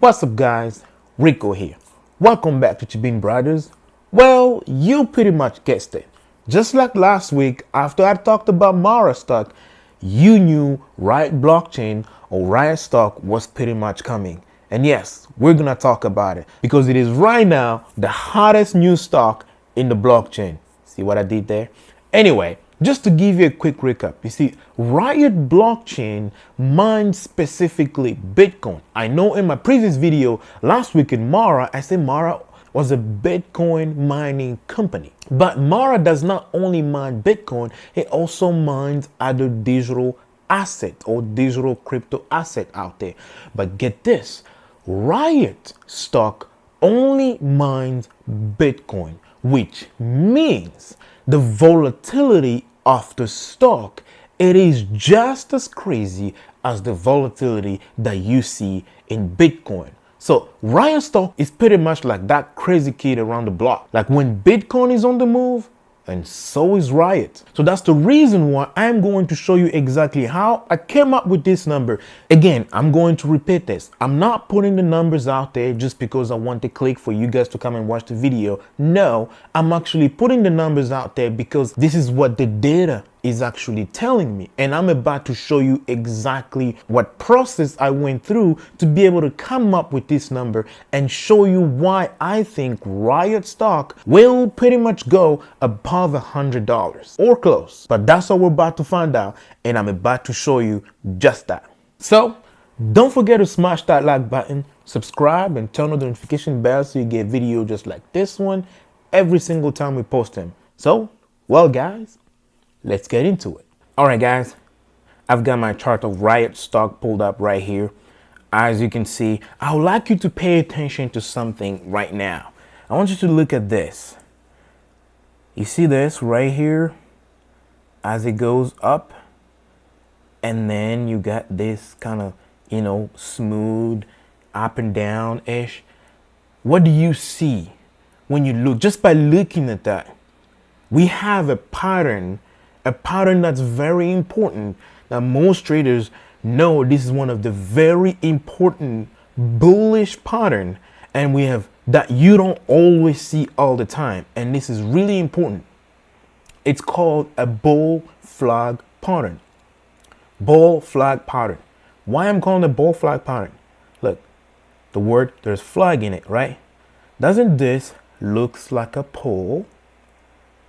What's up guys, Rico here. Welcome back to Chibind Brothers. Well, you pretty much guessed it. Just like last week after I talked about RIOT Stock, you knew RIOT Blockchain or RIOT Stock was pretty much coming. And yes, we're gonna talk about it because it is right now the hottest new stock in the blockchain. See what I did there? Anyway, just to give you a quick recap, you see, RIOT Blockchain mines specifically Bitcoin. I know in my previous video last week in Mara, I said Mara was a Bitcoin mining company. But Mara does not only mine Bitcoin, it also mines other digital asset or digital crypto asset out there. But get this, RIOT Stock only mines Bitcoin, which means the volatility of the stock, it is just as crazy as the volatility that you see in Bitcoin. So RIOT Stock is pretty much like that crazy kid around the block. Like when Bitcoin is on the move, and so is RIOT. So that's the reason why I'm going to show you exactly how I came up with this number. Again, I'm going to repeat this. I'm not putting the numbers out there just because I want to click for you guys to come and watch the video. No, I'm actually putting the numbers out there because this is what the data is actually telling me. And I'm about to show you exactly what process I went through to be able to come up with this number and show you why I think RIOT Stock will pretty much go above $100 or close. But that's what we're about to find out, and I'm about to show you just that. So don't forget to smash that like button, subscribe, and turn on the notification bell so you get video just like this one every single time we post them. So, well guys, let's get into it. All right, guys, I've got my chart of RIOT Stock pulled up right here. As you can see, I would like you to pay attention to something right now. I want you to look at this. You see this right here as it goes up, and then you got this kind of, smooth up and down-ish. What do you see when you look? Just by looking at that, we have a pattern that's very important that most traders know. This is one of the very important bullish pattern, and we have that you don't always see all the time, and this is really important. It's called a bull flag pattern. Bull flag pattern. Why I'm calling it bull flag pattern? Look, the word, there's flag in it, right? Doesn't this looks like a pole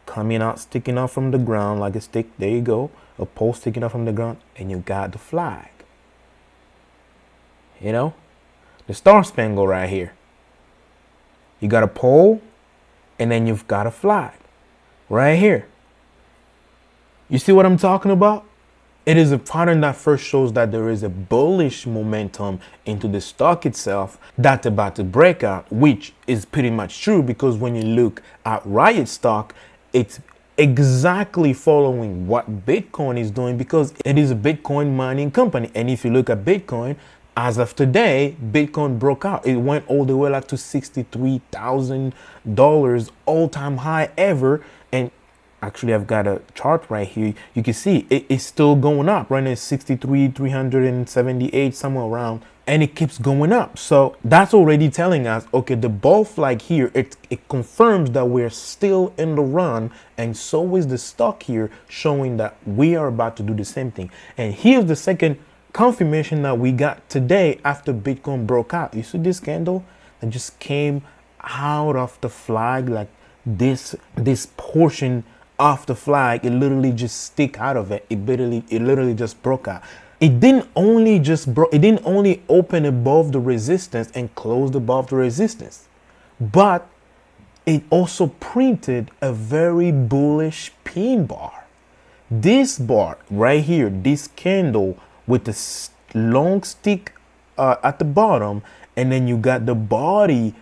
coming out, sticking out from the ground like a stick? There you go, a pole sticking out from the ground, and you got the flag. The Star Spangled right here. You got a pole, and then you've got a flag right here. You see what I'm talking about? It is a pattern that first shows that there is a bullish momentum into the stock itself that's about to break out, which is pretty much true because when you look at RIOT Stock, it's exactly following what Bitcoin is doing because it is a Bitcoin mining company. And if you look at Bitcoin, as of today, Bitcoin broke out. It went all the way up to $63,000, all-time high ever. And actually, I've got a chart right here. You can see it's still going up. Right now, it's 63,378, somewhere around. And it keeps going up. So that's already telling us, okay, the bull flag here, it confirms that we're still in the run. And so is the stock here, showing that we are about to do the same thing. And here's the second confirmation that we got today after Bitcoin broke out. You see this candle that just came out of the flag, like this portion of the flag, it literally just stick out of it. It literally just broke out. It didn't only open above the resistance and closed above the resistance, but it also printed a very bullish pin bar. This bar right here, this candle with the long stick at the bottom, and then you got the body,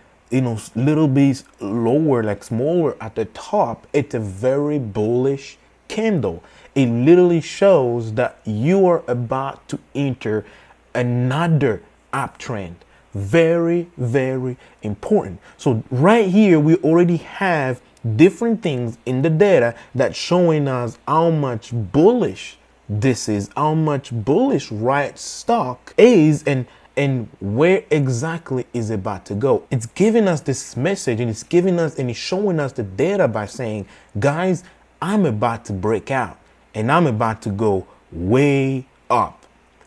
little bit lower, like smaller at the top. It's a very bullish candle. It literally shows that you are about to enter another uptrend. Very, very important. So right here, we already have different things in the data that's showing us how much bullish this is, how much bullish RIOT Stock is, and and where exactly is it about to go. It's giving us this message, and it's showing us the data by saying, guys, I'm about to break out and I'm about to go way up,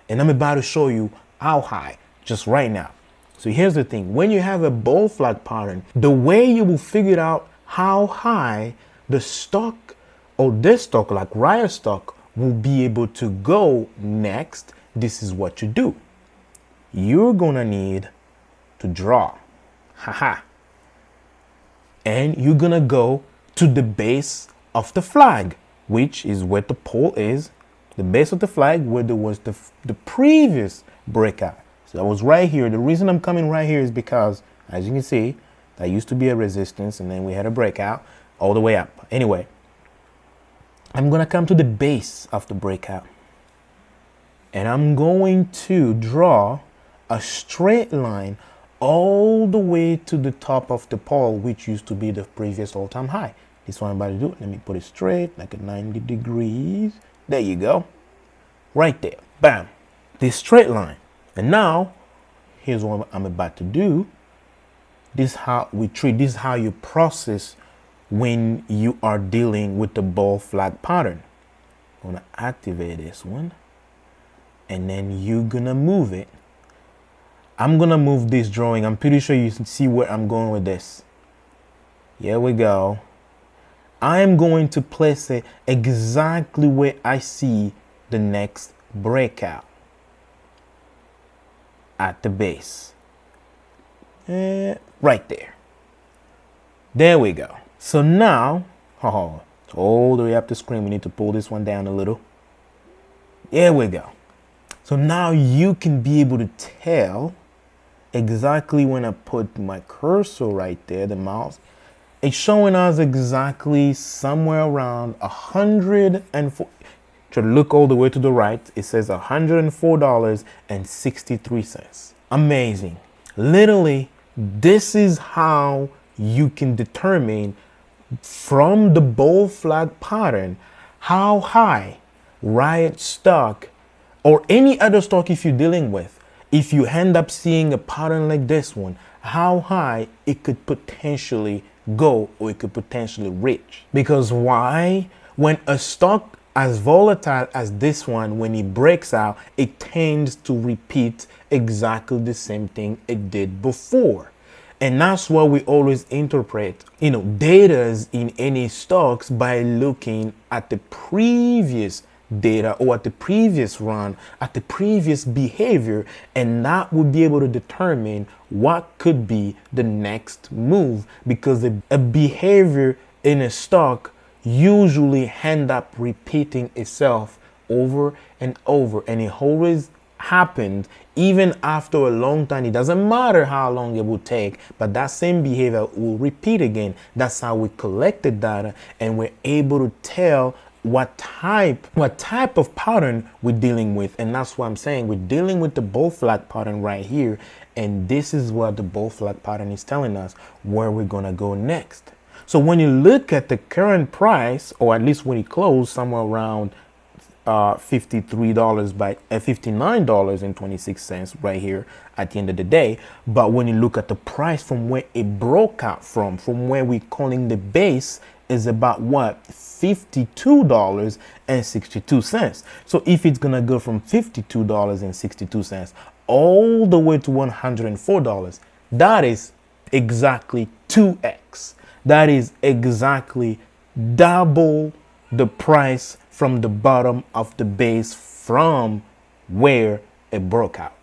and I'm about to show you how high just right now. So here's the thing. When you have a bull flag pattern, the way you will figure out how high the stock or this stock like RIOT stock will be able to go next, this is what you do. You're gonna need to draw, and you're gonna go to the base of the flag, which is where the pole is, the base of the flag where there was the previous breakout. So that was right here. The reason I'm coming right here is because, as you can see, that used to be a resistance, and then we had a breakout all the way up. Anyway, I'm gonna come to the base of the breakout, and I'm going to draw a straight line all the way to the top of the pole, which used to be the previous all-time high. This one I'm about to do. Let me put it straight, like a 90 degrees. There you go. Right there. Bam. This straight line. And now, here's what I'm about to do. This is how we treat, this is how you process when you are dealing with the bull flag pattern. I'm gonna activate this one, and then you're gonna move it. I'm gonna move this drawing. I'm pretty sure you can see where I'm going with this. Here we go. I am going to place it exactly where I see the next breakout, at the base. Right there. There we go. So now, it's all the way up the screen. We need to pull this one down a little. There we go. So now you can be able to tell exactly when I put my cursor right there, the mouse, it's showing us exactly somewhere around 104. To look all the way to the right, it says $104.63. Amazing. Literally, this is how you can determine from the bull flag pattern how high RIOT stock or any other stock, if you're dealing with, if you end up seeing a pattern like this one, how high it could potentially go or it could potentially reach. Because why? When a stock as volatile as this one, when it breaks out, it tends to repeat exactly the same thing it did before. And that's why we always interpret, data in any stocks by looking at the previous data or at the previous run, at the previous behavior, and that would be able to determine what could be the next move, because a behavior in a stock usually end up repeating itself over and over, and it always happened even after a long time. It doesn't matter how long it will take, but that same behavior will repeat again. That's how we collect the data, and we're able to tell what type of pattern we're dealing with. And that's what I'm saying, we're dealing with the bull flag pattern right here, and this is what the bull flag pattern is telling us where we're gonna go next. So when you look at the current price, or at least when it closed somewhere around $53 by $59.26 right here at the end of the day, but when you look at the price from where it broke out from where we're calling the base, is about what? $52.62. So if it's gonna go from $52.62 all the way to $104, that is exactly 2x. That is exactly double the price from the bottom of the base from where it broke out.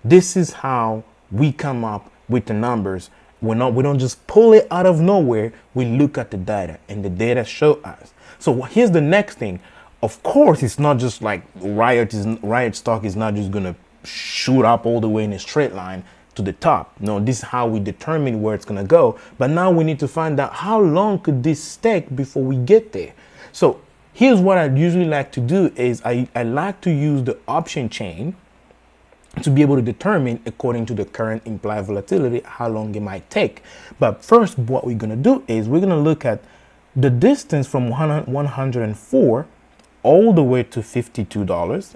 This is how we come up with the numbers. We don't just pull it out of nowhere. We look at the data, and the data show us. So here's the next thing. Of course, it's not just like RIOT stock is not just gonna shoot up all the way in a straight line to the top. No, this is how we determine where it's gonna go. But now we need to find out how long could this take before we get there. So here's what I usually like to do is I like to use the option chain to be able to determine, according to the current implied volatility, how long it might take. But first, what we're gonna do is we're gonna look at the distance from 104 all the way to $52.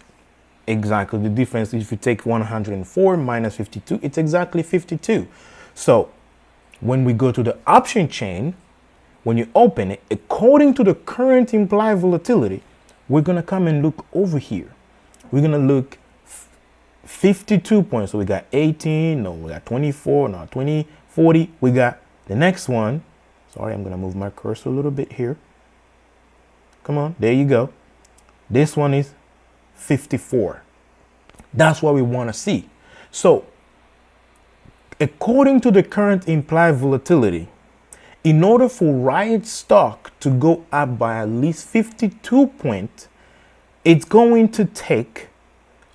exactly the difference. If you take 104 minus 52, it's exactly 52. So when we go to the option chain, when you open it, according to the current implied volatility, we're going to come and look over here. We're going to look 52 points. So we got 18, no, we got 24, no, 20, 40. We got the next one. Sorry, I'm going to move my cursor a little bit here. Come on, there you go. This one is 54. That's what we want to see. So according to the current implied volatility, in order for RIOT stock to go up by at least 52 points, it's going to take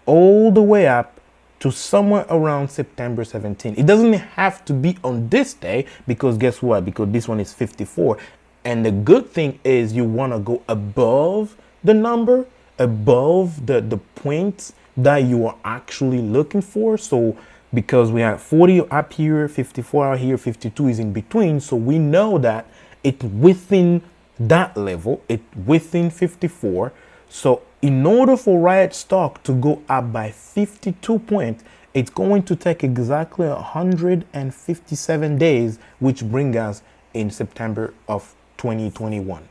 all the way up to somewhere around September 17. It doesn't have to be on this day, because guess what? Because this one is 54. And the good thing is you want to go above the number, above the points that you are actually looking for. So because we have 40 up here, 54 out here, 52 is in between. So we know that it's within that level, it's within 54. So in order for RIOT stock to go up by 52 points, it's going to take exactly 157 days, which brings us in September of 2021.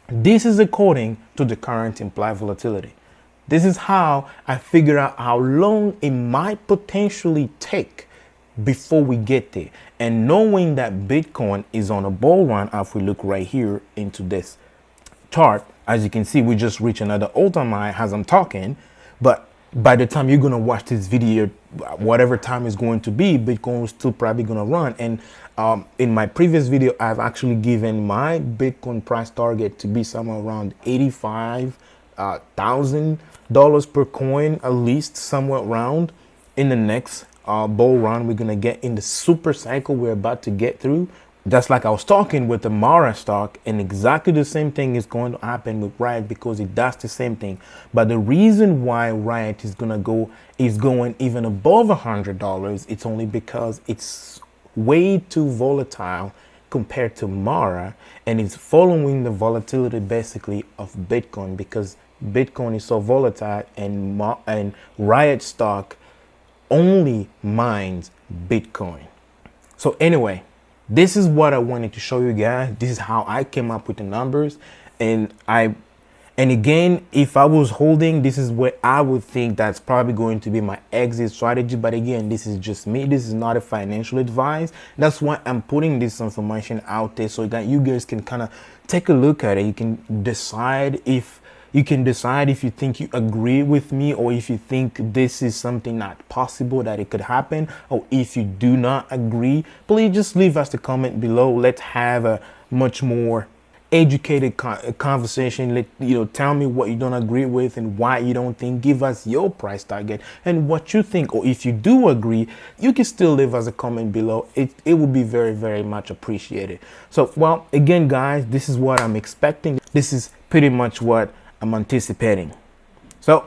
This is according to the current implied volatility. This is how I figure out how long it might potentially take before we get there. And knowing that Bitcoin is on a bull run, if we look right here into this chart, as you can see, we just reached another all-time high as I'm talking. But by the time you're going to watch this video, whatever time is going to be, Bitcoin is still probably going to run. And in my previous video, I've actually given my Bitcoin price target to be somewhere around $85,000 per coin, at least somewhere around in the next bull run we're going to get in the super cycle we're about to get through. Just like I was talking with the Mara stock, and exactly the same thing is going to happen with RIOT, because it does the same thing. But the reason why RIOT is going even above $100, it's only because it's way too volatile compared to Mara, and it's following the volatility basically of Bitcoin, because Bitcoin is so volatile, and RIOT stock only mines Bitcoin. So anyway, this is what I wanted to show you guys. This is how I came up with the numbers. And again, if I was holding, this is what I would think that's probably going to be my exit strategy. But again, this is just me. This is not a financial advice. That's why I'm putting this information out there, so that you guys can kind of take a look at it. You can decide if you think you agree with me, or if you think this is something not possible that it could happen, or if you do not agree, please just leave us a comment below. Let's have a much more educated conversation. Tell me what you don't agree with and why you don't think. Give us your price target and what you think. Or if you do agree, you can still leave us a comment below. It would be very, very much appreciated. So, well, again, guys, this is what I'm expecting. This is pretty much what I'm anticipating. So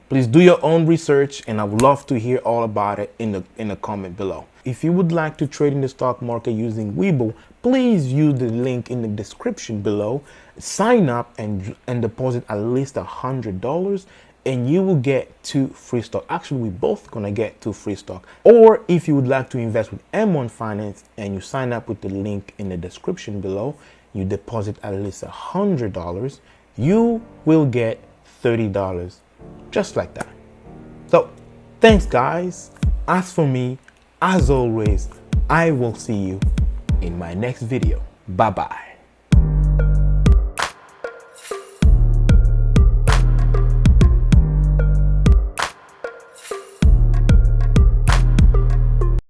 please do your own research, and I would love to hear all about it in the comment below. If you would like to trade in the stock market using Webull, please use the link in the description below. Sign up and deposit at least $100, and you will get 2 free stock. Actually, we're both gonna get 2 free stock. Or if you would like to invest with M1 Finance and you sign up with the link in the description below, you deposit at least $100, you will get $30, just like that. So thanks, guys. As for me, as always, I will see you in my next video. Bye bye.